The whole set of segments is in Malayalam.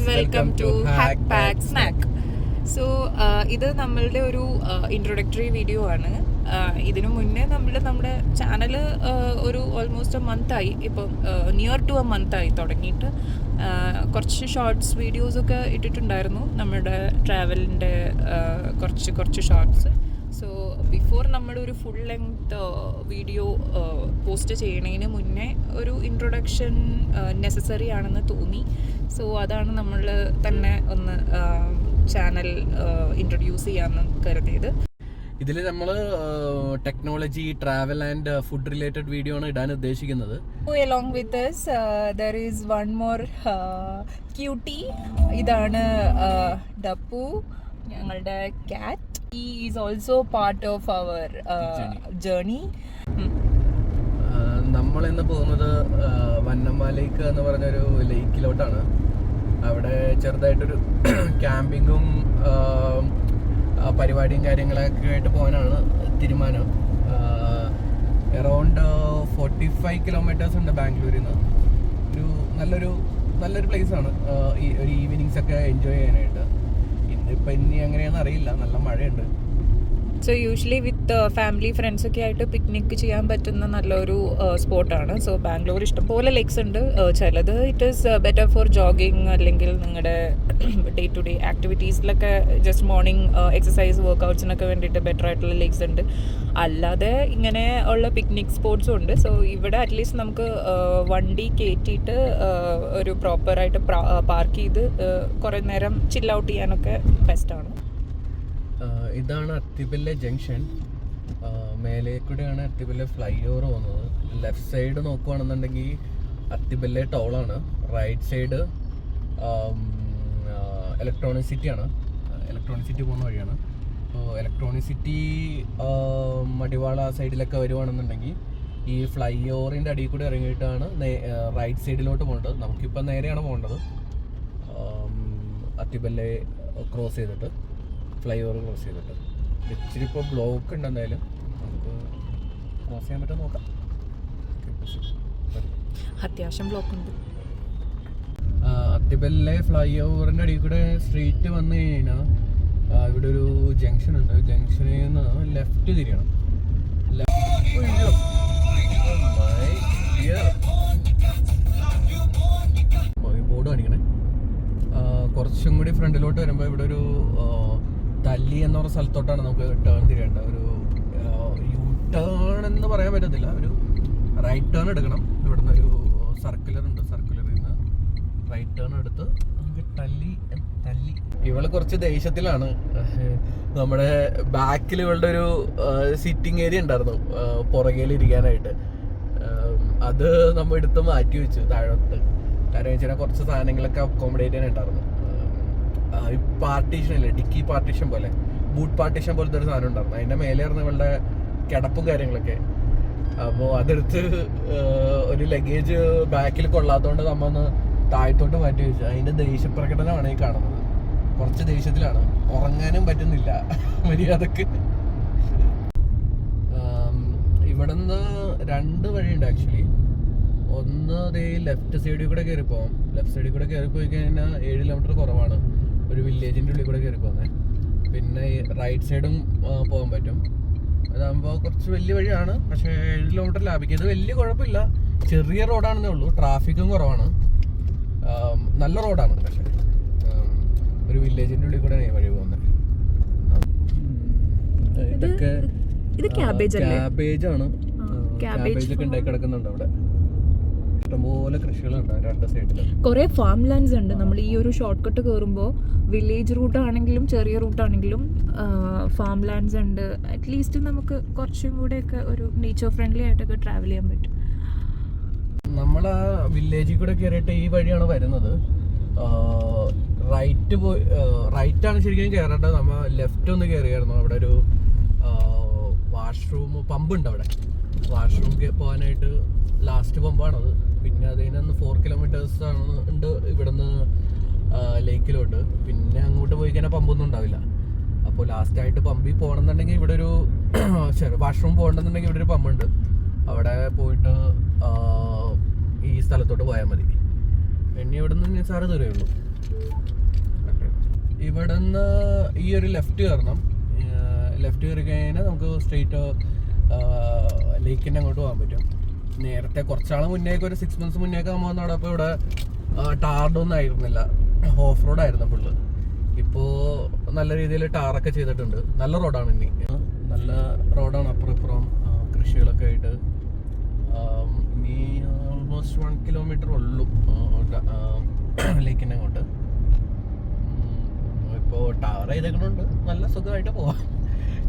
Welcome to Hack Pack Snack. So ഇത് നമ്മളുടെ ഒരു ഇൻട്രൊഡക്ടറി വീഡിയോ ആണ്. ഇതിനു മുന്നേ നമ്മുടെ ചാനൽ ഒരു ഓൾമോസ്റ്റ് എ മന്തായി, ഇപ്പം നിയർ ടു എ മന്തായി തുടങ്ങിയിട്ട്. കുറച്ച് ഷോർട്സ് വീഡിയോസൊക്കെ ഇട്ടിട്ടുണ്ടായിരുന്നു, നമ്മുടെ ട്രാവലിൻ്റെ കുറച്ച് ഷോർട്സ്. സോ ബിഫോർ നമ്മളൊരു ഫുൾ ലെങ്ത് വീഡിയോ പോസ്റ്റ് ചെയ്യണതിന് മുന്നേ ഒരു ഇൻട്രൊഡക്ഷൻ നെസസറി ആണെന്ന് തോന്നി. സോ അതാണ് നമ്മൾ തന്നെ ഒന്ന് ചാനൽ ഇൻട്രൊഡ്യൂസ് ചെയ്യാമെന്ന് കരുതിയത്. ഇതിൽ നമ്മൾ technology, travel and food related video ആണ് ഇടാൻ ഉദ്ദേശിക്കുന്നത്. Along with us, there is one more cutie. ഇതാണ് ഡപ്പു, ഞങ്ങളുടെ കാറ്റ്. He is also part of our journey. നമ്മളിന്ന് പോകുന്നത് വന്നമ്മ ലേക്ക് എന്ന് പറഞ്ഞൊരു ലേക്കിലോട്ടാണ്. അവിടെ ചെറുതായിട്ടൊരു ക്യാമ്പിങ്ങും പരിപാടിയും കാര്യങ്ങളൊക്കെ ആയിട്ട് പോകാനാണ് തീരുമാനം. അറൗണ്ട് 45 കിലോമീറ്റേഴ്സ് ഉണ്ട് ബാംഗ്ലൂരിൽ നിന്ന്. നല്ലൊരു പ്ലേസാണ് ഒരു ഈവനിങ്സ് ഒക്കെ എൻജോയ് ചെയ്യാനായിട്ട്. ഇനി എങ്ങനെയാണെന്ന് അറിയില്ല, നല്ല മഴയുണ്ട്. സോ യൂഷ്വലി വിത്ത് ഫാമിലി ഫ്രണ്ട്സൊക്കെ ആയിട്ട് പിക്നിക് ചെയ്യാൻ പറ്റുന്ന നല്ലൊരു സ്പോട്ടാണ്. സോ ബാംഗ്ലൂർ ഇഷ്ടംപോലെ ലേക്സ് ഉണ്ട്. ചിലത് it is better for jogging, അല്ലെങ്കിൽ നിങ്ങളുടെ ഡേ ടു ഡേ ആക്ടിവിറ്റീസിലൊക്കെ ജസ്റ്റ് മോർണിംഗ് എക്സസൈസ് വർക്കൗട്ട്സിനൊക്കെ വേണ്ടിയിട്ട് ബെറ്റർ ആയിട്ടുള്ള ലേക്സ് ഉണ്ട്. അല്ലാതെ ഇങ്ങനെ ഉള്ള പിക്നിക് സ്പോട്ട്സും ഉണ്ട്. സോ ഇവിടെ അറ്റ്ലീസ്റ്റ് നമുക്ക് വണ്ടി കയറ്റിയിട്ട് ഒരു പ്രോപ്പറായിട്ട് പാർക്ക് ചെയ്ത് കുറേ നേരം ചിൽ ഔട്ട് ചെയ്യാനൊക്കെ ബെസ്റ്റാണ്. ഇതാണ് അത്തിപ്പല്ലെ ജംഗ്ഷൻ. മേലേക്കൂടെയാണ് അത്തിപ്പല്ലെ ഫ്ലൈ ഓവർ പോകുന്നത്. ലെഫ്റ്റ് സൈഡ് നോക്കുകയാണെന്നുണ്ടെങ്കിൽ അത്തിപ്പല്ലെ ടോളാണ്. റൈറ്റ് സൈഡ് ഇലക്ട്രോണിക് സിറ്റിയാണ്. ഇലക്ട്രോണിക് സിറ്റി പോകുന്ന വഴിയാണ്. അപ്പോൾ ഇലക്ട്രോണിക് സിറ്റി മടിവാള സൈഡിലൊക്കെ വരുവാണെന്നുണ്ടെങ്കിൽ ഈ ഫ്ലൈ ഓവറിൻ്റെ അടിയിൽ കൂടെ ഇറങ്ങിയിട്ടാണ് റൈറ്റ് സൈഡിലോട്ട് പോകേണ്ടത്. നമുക്കിപ്പോൾ നേരെയാണ് പോകേണ്ടത്. അത്തിപ്പല്ലെ ക്രോസ് ചെയ്തിട്ട്, ഫ്ലൈ ഓവർ ക്രോസ് ചെയ്തിട്ട്. ഇച്ചിരി ഇപ്പോൾ ബ്ലോക്ക് ഉണ്ട്, എന്തായാലും നമുക്ക് ക്രോസ് ചെയ്യാൻ പറ്റുമോ നോക്കാം. അത്യാവശ്യം ബ്ലോക്ക് ഉണ്ട്. അത്തിപ്പല്ലെ ഫ്ലൈ ഓവറിൻ്റെ അടിയിൽ കൂടെ സ്ട്രീറ്റ് വന്നു കഴിഞ്ഞാൽ ഇവിടെ ഒരു ജംഗ്ഷൻ ഉണ്ട്. ജംഗ്ഷനിൽ നിന്ന് ലെഫ്റ്റ് തിരിയണം. ബോർഡ് കാണിക്കണേ. കുറച്ചും കൂടി ഫ്രണ്ടിലോട്ട് വരുമ്പോൾ ഇവിടെ ഒരു തല്ലി എന്ന് പറഞ്ഞ സ്ഥലത്തോട്ടാണ് നമുക്ക് ടേൺ തിരിയേണ്ടത്. ഒരു യു ടേൺ എന്ന് പറയാൻ പറ്റത്തില്ല, ഒരു റൈറ്റ് ടേൺ എടുക്കണം. ഇവിടുന്ന് ഒരു സർക്കുലർ ഉണ്ട്, സർക്കുലറിൽ നിന്ന് റൈറ്റ് ടേൺ എടുത്ത് നമുക്ക് തല്ലി. ഇവള് കുറച്ച് ദേഷ്യത്തിലാണ്. നമ്മുടെ ബാക്കിൽ ഇവളുടെ ഒരു സിറ്റിംഗ് ഏരിയ ഉണ്ടായിരുന്നു പുറകിലിരിക്കാനായിട്ട്. അത് നമ്മൾ എടുത്ത് മാറ്റി വെച്ചു താഴോട്ട്. കാരണം വെച്ചാൽ കുറച്ച് സാധനങ്ങളൊക്കെ അക്കോമഡേറ്റ് ചെയ്യാനുണ്ടായിരുന്നു. ഈ പാർട്ടീഷൻ അല്ലേ, ഡിക്കി പാർട്ടീഷൻ പോലെ, ബൂട്ട് പാർട്ടീഷൻ പോലത്തെ ഒരു സാധനം ഉണ്ടായിരുന്നു. അതിൻ്റെ മേലെയായിരുന്നു ഇവളുടെ കിടപ്പും കാര്യങ്ങളൊക്കെ. അപ്പോൾ അതെടുത്ത് ഒരു ലഗേജ് ബാക്കിൽ കൊള്ളാത്തതുകൊണ്ട് നമ്മൾ ഒന്ന് താഴത്തോട്ട് മാറ്റി വെച്ചു. അതിൻ്റെ ദേഷ്യപ്രകടനമാണ് ഈ കാണുന്നത്. കുറച്ച് ദേഷ്യത്തിലാണ്, ഉറങ്ങാനും പറ്റുന്നില്ല മര്യാദക്ക്. ഇവിടെ നിന്ന് 2 വഴിയുണ്ട് ആക്ച്വലി. ഒന്ന് ലെഫ്റ്റ് സൈഡിൽ കൂടെ കയറി പോകാം. ലെഫ്റ്റ് സൈഡിൽ കൂടെ കയറി പോയി കഴിഞ്ഞാൽ 7 കിലോമീറ്റർ കുറവാണ്, ഒരു വില്ലേജിൻ്റെ ഉള്ളിൽ കൂടെ കയറി പോകുന്നത്. പിന്നെ റൈറ്റ് സൈഡും പോകാൻ പറ്റും. അതാകുമ്പോൾ കുറച്ച് വലിയ വഴിയാണ്, പക്ഷേ 7 കിലോമീറ്റർ ലാഭിക്കും. ഇത് വലിയ കുഴപ്പമില്ല, ചെറിയ റോഡാണെന്നേ ഉള്ളൂ. ട്രാഫിക്കും കുറവാണ്, നല്ല റോഡാണ്. പക്ഷേ ഒരു വില്ലേജിൻ്റെ ഉള്ളിൽ കൂടെയാണ് ഈ വഴി പോകുന്നത്. ഇതൊക്കെ ക്യാബേജാണ്. ക്യാബേജൊക്കെ ഉണ്ടാക്കി കിടക്കുന്നുണ്ട് അവിടെ. ഇഷ്ടംപോലെ കൃഷികളുണ്ട് 2 സൈഡിലും. കുറേ ഫാം ലാൻഡ്സ് ഉണ്ട്. നമ്മൾ ഈ ഒരു ഷോർട്ട് കട്ട് കയറുമ്പോൾ വില്ലേജ് റൂട്ടാണെങ്കിലും ചെറിയ റൂട്ടാണെങ്കിലും ഫാം ലാൻഡ്സ് ഉണ്ട്. അറ്റ്ലീസ്റ്റ് നമുക്ക് കുറച്ചും കൂടെയൊക്കെ ഒരു നേച്ചർ ഫ്രണ്ട്ലി ആയിട്ടൊക്കെ ട്രാവൽ ചെയ്യാൻ പറ്റും. നമ്മൾ ആ വില്ലേജിൽ കൂടെ കയറിയിട്ട് ഈ വഴിയാണ് വരുന്നത്. റൈറ്റാണ് ശരിക്കും കയറേണ്ടത്. നമ്മൾ ലെഫ്റ്റ് ഒന്ന് കയറിയായിരുന്നു. അവിടെ ഒരു വാഷ്റൂം പമ്പുണ്ട്. അവിടെ വാഷ്റൂം പോകാനായിട്ട് ലാസ്റ്റ് പമ്പാണത്. പിന്നെ അതിനൊന്ന് 4 കിലോമീറ്റേഴ്സ് ഉണ്ട് ഇവിടുന്ന് ലേക്കിലോട്ട്. പിന്നെ അങ്ങോട്ട് പോയി കഴിഞ്ഞാൽ പമ്പൊന്നും ഉണ്ടാവില്ല. അപ്പോൾ ലാസ്റ്റായിട്ട് പമ്പിൽ പോകണമെന്നുണ്ടെങ്കിൽ ഇവിടെ ഒരു വാഷ്റൂം പോകണമെന്നുണ്ടെങ്കിൽ ഇവിടെ ഒരു പമ്പുണ്ട്. അവിടെ പോയിട്ട് ഈ സ്ഥലത്തോട്ട് പോയാൽ മതി. ഇനി ഇവിടെ നിന്ന് സാറ് ദൂരമേ ഉള്ളൂ. ഇവിടെ നിന്ന് ഈ ഒരു ലെഫ്റ്റ് കയറണം. ലെഫ്റ്റ് കയറി കഴിഞ്ഞാൽ നമുക്ക് സ്ട്രെയിറ്റ് ലേക്കിൻ്റെ അങ്ങോട്ട് പോകാൻ പറ്റും. നേരത്തെ കുറച്ചാൾ മുന്നേക്ക് ഒരു 6 months മുന്നേക്ക് നമ്മൾ വന്നപ്പോൾ ഇവിടെ ടാർഡൊന്നും ആയിരുന്നില്ല, ഓഫ് റോഡായിരുന്നു ഫുള്ള്. ഇപ്പോൾ നല്ല രീതിയിൽ ടാറൊക്കെ ചെയ്തിട്ടുണ്ട്. നല്ല റോഡാണ്, ഇനി നല്ല റോഡാണ്. അപ്പുറം ഇപ്പുറം കൃഷികളൊക്കെ ആയിട്ട്. ഇനി ഓൾമോസ്റ്റ് 1 kilometer ഉള്ളൂ ലേക്കിൻ്റെ അങ്ങോട്ട്. ഇപ്പോൾ ടാർ ചെയ്തേക്കണുണ്ട്, നല്ല സുഖമായിട്ട് പോവാം.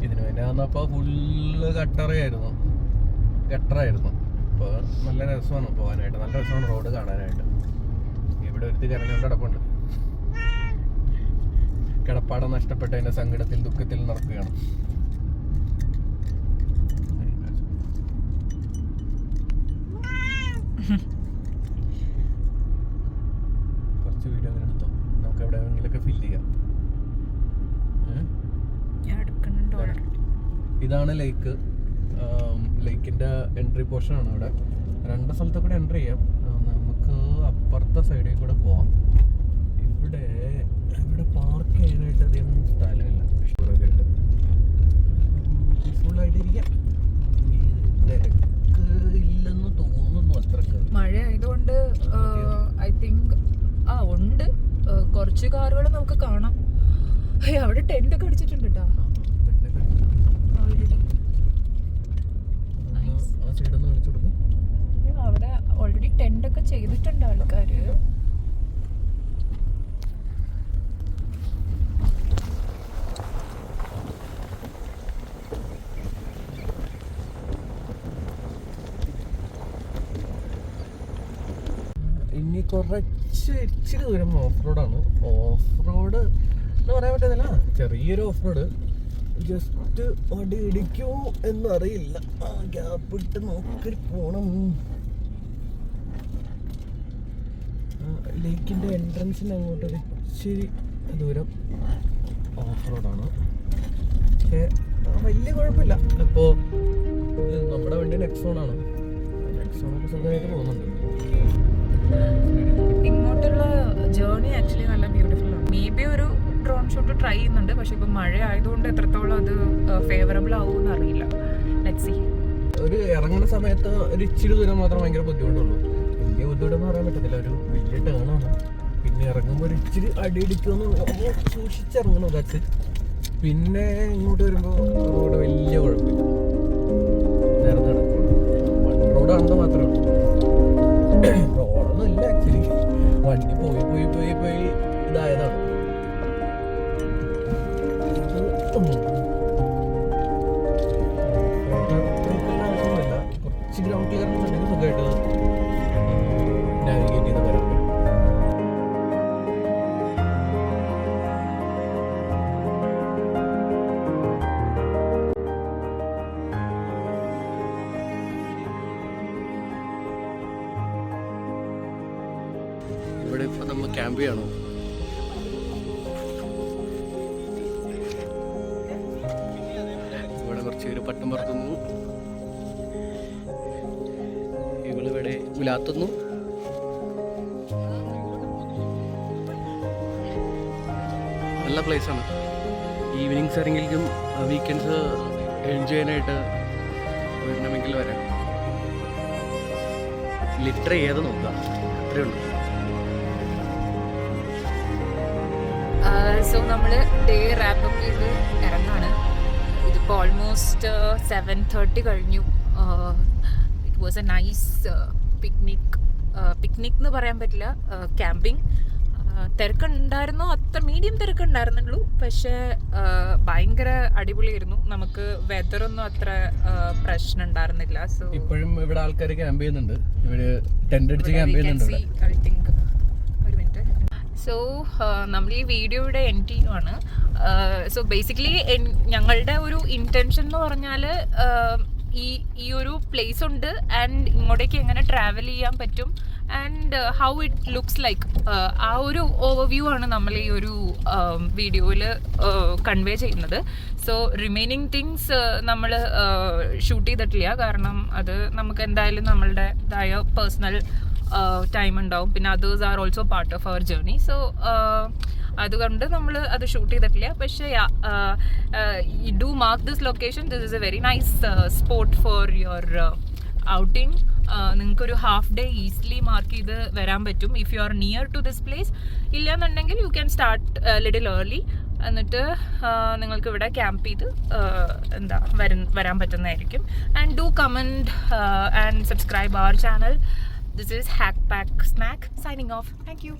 ഇതിന് വേണ്ടി വന്നപ്പോൾ ഫുള്ള് ഗട്ടറായിരുന്നു. ഇപ്പോൾ നല്ല രസമാണ് പോകാനായിട്ട്, നല്ല രസമാണ് റോഡ് കാണാനായിട്ട്. ഇവിടെ ഒരുത്തി കരഞ്ഞുകൊണ്ട് കിടപ്പുണ്ട്. കിടപ്പാടം നഷ്ടപ്പെട്ടതിൻ്റെ സങ്കടത്തിൽ ദുഃഖത്തിൽ നടക്കുകയാണ്. കുറച്ച് വീഡിയോ അങ്ങനെ എടുത്തോ, നമുക്ക് എവിടെയെങ്കിലൊക്കെ ഫില്ല് ചെയ്യാം. ഇതാണ് ലേക്ക്. ലേക്കിൻ്റെ എൻട്രി പോർഷനാണ് ഇവിടെ. 2 സ്ഥലത്ത് കൂടെ എൻട്രി ചെയ്യാം. നമുക്ക് അപ്പുറത്തെ സൈഡിൽ കൂടെ പോവാം. ഇവിടെ പാർക്ക് ചെയ്യാനായിട്ട് അധികം സ്ഥലമില്ല. ഷൂറൊക്കെ ആയിട്ട് പീസ്ഫുള്ളായിട്ട് ഇരിക്കാം. തിരക്ക് ഇല്ലെന്ന് തോന്നുന്നു അത്രക്ക്. മഴ ആയതുകൊണ്ട് ഐ തിങ്ക് ഉണ്ട്. കുറച്ച് കാറുകൾ നമുക്ക് കാണാം. അവിടെ ടെന്റ് ഒക്കെ അടിച്ചിട്ടുണ്ട് കേട്ടോ. അവിടെ ഓൾറെഡി ടെന്റ് ഒക്കെ ചെയ്തിട്ടുണ്ട് ആൾക്കാര്. ഇനി ഇച്ചിരി ദൂരം ഓഫ് റോഡാണ്. ഓഫ് റോഡ് എന്ന് പറയാൻ പറ്റുന്നില്ല, ചെറിയൊരു ഓഫ് റോഡ്. ജസ്റ്റ് വണ്ടി ഇടിക്കോ എന്നറിയില്ല. ഗ്യാപ്പ് ഇട്ട് നോക്കി പോണം. ലേക്കിൻ്റെ എൻട്രൻസിന് അങ്ങോട്ടൊരു ഇച്ചിരി ദൂരം ഓഫ് റോഡാണ്. പക്ഷേ വലിയ കുഴപ്പമില്ല. ഇപ്പോൾ നമ്മുടെ വണ്ടി നെക്സോണാണ്. നെക്സോണൊക്കെ സുഖമായിട്ട് പോകുന്നുണ്ട്. ഇങ്ങോട്ടുള്ള ജേർണി ആക്ച്വലി നല്ല ബ്യൂട്ടിഫുൾ ആണ്. മേ ബി ഒരു ഡ്രോൺ ഷൂട്ട് ട്രൈ ചെയ്യുന്നുണ്ട്, പക്ഷെ ഇപ്പം മഴ ആയതുകൊണ്ട് എത്രത്തോളം അത് ഫേവറബിൾ ആവുമെന്ന് അറിയില്ല. Let's see. ഒരു ഇറങ്ങുന്ന സമയത്ത് ഒരു ഇച്ചിരി ദൂരം മാത്രം ഭയങ്കര ബുദ്ധിമുട്ടുള്ളൂ. വലിയ ബുദ്ധിമുട്ടെന്ന് പറയാൻ പറ്റത്തില്ല. ഒരു വലിയ ടേണാണ്. പിന്നെ ഇറങ്ങുമ്പോൾ ഒരു ഇച്ചിരി അടിയിടിക്കുമെന്ന് സൂക്ഷിച്ചിറങ്ങണം കാച്ച്. പിന്നെ ഇങ്ങോട്ട് വരുമ്പോൾ റോഡ് വലിയ കുഴപ്പമില്ല, നേരത്തെ നടക്കണം. റോഡാണെന്ന് മാത്രമേ ഉള്ളൂ. റോഡൊന്നും ഇല്ല ആക്ച്വലി. വണ്ടി പോയി പോയി പോയി പോയി ഇതായതാണ്. കുറച്ച് ഗ്രൗണ്ട് ക്ലിയറൻസ് ഉണ്ടെങ്കിൽ സുഖമായിട്ട് നാവിഗേറ്റ് ചെയ്ത് വരാൻ പറ്റും. ഇവിടെ ഇപ്പൊ നമ്മൾ ക്യാമ്പ് ചെയ്യണോ? ഇവിടെ കുറച്ച് പേര് പട്ടം പറത്തുന്നു. ഇവളിവിടെ ഉലാത്തുന്നു. നല്ല പ്ലേസാണ്. ഈവനിങ്സ് ആരെങ്കിലും വീക്കെൻഡ്സ് എൻജോയ് ചെയ്യാനായിട്ട് വരണമെങ്കിൽ വരാം. ലിറ്റർ ചെയ്ത് നോക്കുക, അത്രേ ഉള്ളൂ. സോ നമ്മൾ ഡേ റാപ്പപ്പ് ചെയ്ത് ഇറങ്ങാണ്. ഇതിപ്പോൾ ഓൾമോസ്റ്റ് 7:30 കഴിഞ്ഞു. It was A nice picnic എന്ന് പറയാൻ പറ്റില്ല, ക്യാമ്പിങ്. തിരക്കുണ്ടായിരുന്നു, അത്ര മീഡിയം തിരക്കുണ്ടായിരുന്നുള്ളൂ. പക്ഷേ ഭയങ്കര അടിപൊളിയായിരുന്നു. നമുക്ക് വെതറൊന്നും അത്ര പ്രശ്നം ഉണ്ടായിരുന്നില്ല. സോ ഇപ്പോഴും ഇവിടെ ആൾക്കാർ ക്യാമ്പ് ചെയ്യുന്നുണ്ട്. ഇവിടെ ടെന്റ് അടിച്ച് ക്യാമ്പ് ചെയ്യുന്നുണ്ട്. ഐ തിങ്ക് ഒരു മിനിറ്റ്. സോ നമ്മൾ ഈ വീഡിയോയുടെ എൻഡ് ചെയ്യുവാണ്. സോ ബേസിക്കലി ഞങ്ങളുടെ ഒരു ഇൻറ്റൻഷൻ എന്ന് പറഞ്ഞാൽ ഈ ഒരു പ്ലേസ് ഉണ്ട് ആൻഡ് ഇങ്ങോട്ടേക്ക് എങ്ങനെ ട്രാവൽ ചെയ്യാൻ പറ്റും and how it looks like, ആ ഒരു ഓവർവ്യൂ ആണ് നമ്മൾ ഈ ഒരു വീഡിയോയിൽ കൺവേ ചെയ്യുന്നത്. സോ റിമൈനിങ് തിങ്സ് നമ്മൾ ഷൂട്ട് ചെയ്തിട്ടില്ല, കാരണം അത് നമുക്ക് എന്തായാലും നമ്മളുടേതായ പേഴ്സണൽ ടൈം ഉണ്ടാവും. പിന്നെ others are also part of our journey. So അതുകൊണ്ട് നമ്മൾ അത് ഷൂട്ട് ചെയ്തിട്ടില്ല. പക്ഷേ do mark this location. This is a very nice spot for your outing. നിങ്ങൾക്കൊരു ഹാഫ് ഡേ ഈസിലി മാർക്ക് ചെയ്ത് വരാൻ പറ്റും if you are near to this place. ഇല്ലയെന്നുണ്ടെങ്കിൽ you can start little early. എന്നിട്ട് നിങ്ങൾക്ക് ഇവിടെ ക്യാമ്പ് ചെയ്ത് വരാൻ പറ്റുന്നതായിരിക്കും. And do comment and subscribe our channel. This is Hack Pack Snack signing off. Thank you.